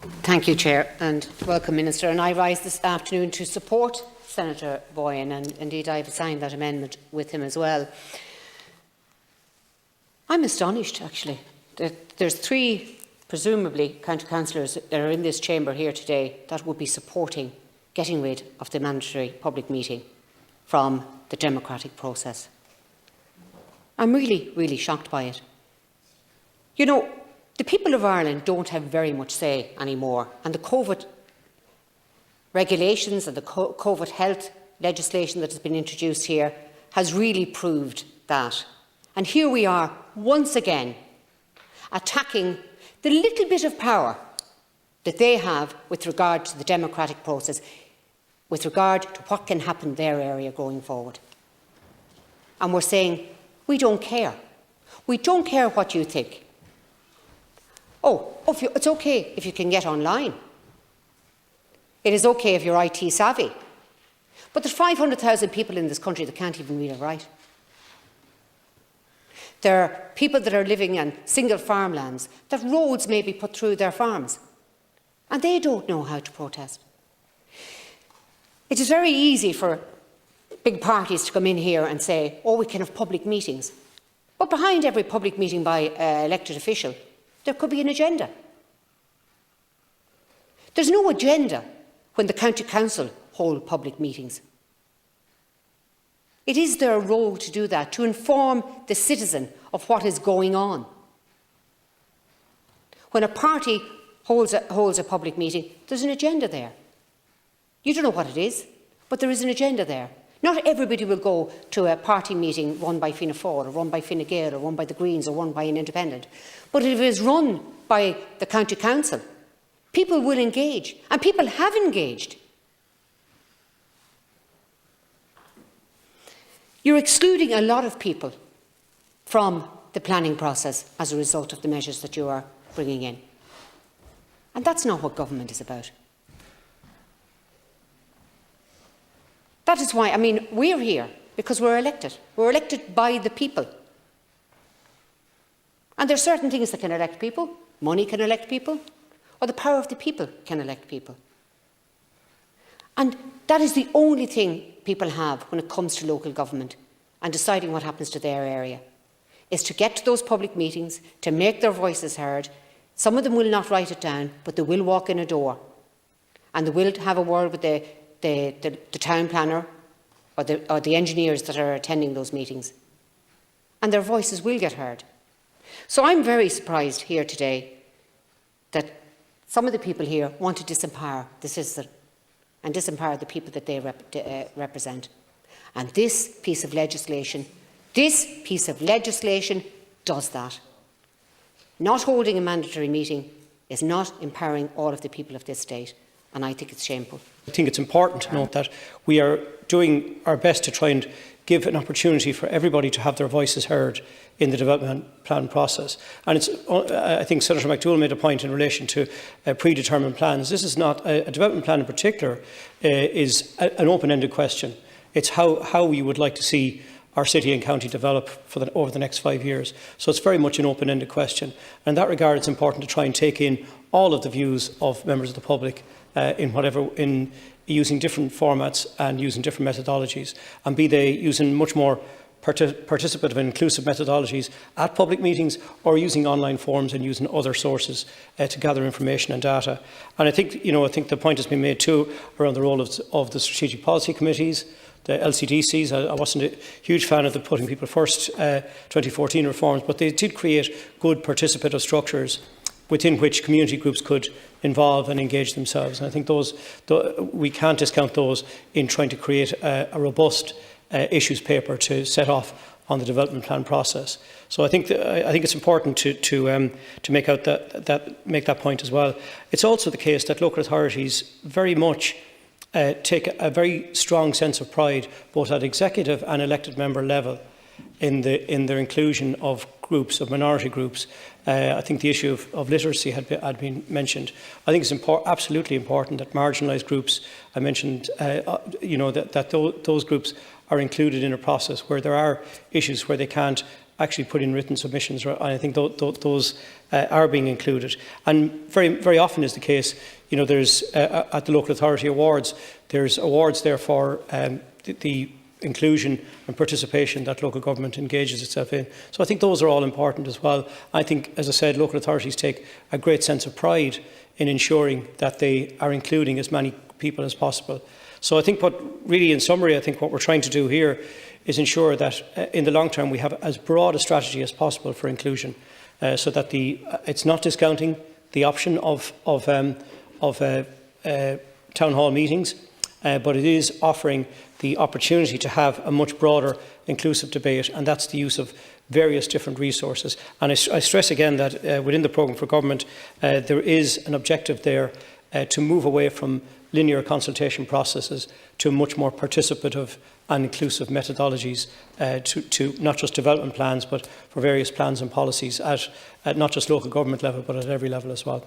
Thank you, Chair, and welcome, Minister. And I rise this afternoon to support Senator Boyan, and indeed I have signed that amendment with him as well. I'm astonished, actually, that there's 3, presumably, county councillors that are in this chamber here today that would be supporting getting rid of the mandatory public meeting from the democratic process. I'm really, really shocked by it. You know, the people of Ireland don't have very much say anymore, and the COVID regulations and the COVID health legislation that has been introduced here has really proved that. And here we are, once again, attacking the little bit of power that they have with regard to the democratic process, with regard to what can happen in their area going forward. And we're saying, we don't care. We don't care what you think. It's okay if you can get online. It is okay if you're IT savvy. But there's 500,000 people in this country that can't even read or write. There are people that are living in single farmlands that roads may be put through their farms, and they don't know how to protest. It is very easy for big parties to come in here and say, oh, we can have public meetings. But behind every public meeting by an elected official, there could be an agenda. There's no agenda when the county council hold public meetings. It is their role to do that, to inform the citizen of what is going on. When a party holds a public meeting, there's an agenda there. You don't know what it is, but there is an agenda there. Not everybody will go to a party meeting run by Fianna Fáil, or run by Fine Gael, or run by the Greens, or run by an independent. But if it is run by the county council, people will engage, and people have engaged. You're excluding a lot of people from the planning process as a result of the measures that you are bringing in. And that's not what government is about. That is why, we're here because we're elected. We're elected by the people. And there are certain things that can elect people. Money can elect people, or the power of the people can elect people. And that is the only thing people have when it comes to local government and deciding what happens to their area, is to get to those public meetings, to make their voices heard. Some of them will not write it down, but they will walk in a door and they will have a word with the town planner or the engineers that are attending those meetings, and their voices will get heard. So I'm very surprised here today that some of the people here want to disempower the citizen and disempower the people that they represent. And this piece of legislation does that. Not holding a mandatory meeting is not empowering all of the people of this state, and I think it's shameful. I think it's important to note that we are doing our best to try and give an opportunity for everybody to have their voices heard in the development plan process. And I think Senator McDougall made a point in relation to predetermined plans. This is not a development plan in particular, is an open-ended question. It's how we would like to see our city and county develop over the next 5 years. So it's very much an open-ended question. And in that regard, it's important to try and take in all of the views of members of the public in using different formats and using different methodologies, and be they using much more participative and inclusive methodologies at public meetings, or using online forums and using other sources to gather information and data. And I think the point has been made too around the role of the strategic policy committees, the LCDCs. I wasn't a huge fan of the Putting People First 2014 reforms, but they did create good participative structures within which community groups could involve and engage themselves. And I think we can't discount those in trying to create a robust issues paper to set off on the development plan process. So I think it's important to make that point as well. It's also the case that local authorities very much take a very strong sense of pride, both at executive and elected member level, in their inclusion of groups, of minority groups. I think the issue of literacy had been mentioned. I think it's absolutely important that marginalised groups, I mentioned, that those groups are included in a process where there are issues where they can't actually put in written submissions, and I think those are being included. And very often is the case, you know, there's at the local authority awards, there's awards there for the inclusion and participation that local government engages itself in. So I think those are all important as well. I think, as I said, local authorities take a great sense of pride in ensuring that they are including as many people as possible. So I think really in summary, I think what we're trying to do here is ensure that in the long term we have as broad a strategy as possible for inclusion, so that it's not discounting the option of town hall meetings, but it is offering the opportunity to have a much broader inclusive debate, and that's the use of various different resources. And I stress again that within the programme for government there is an objective there to move away from linear consultation processes to much more participative and inclusive methodologies to not just development plans but for various plans and policies at not just local government level but at every level as well.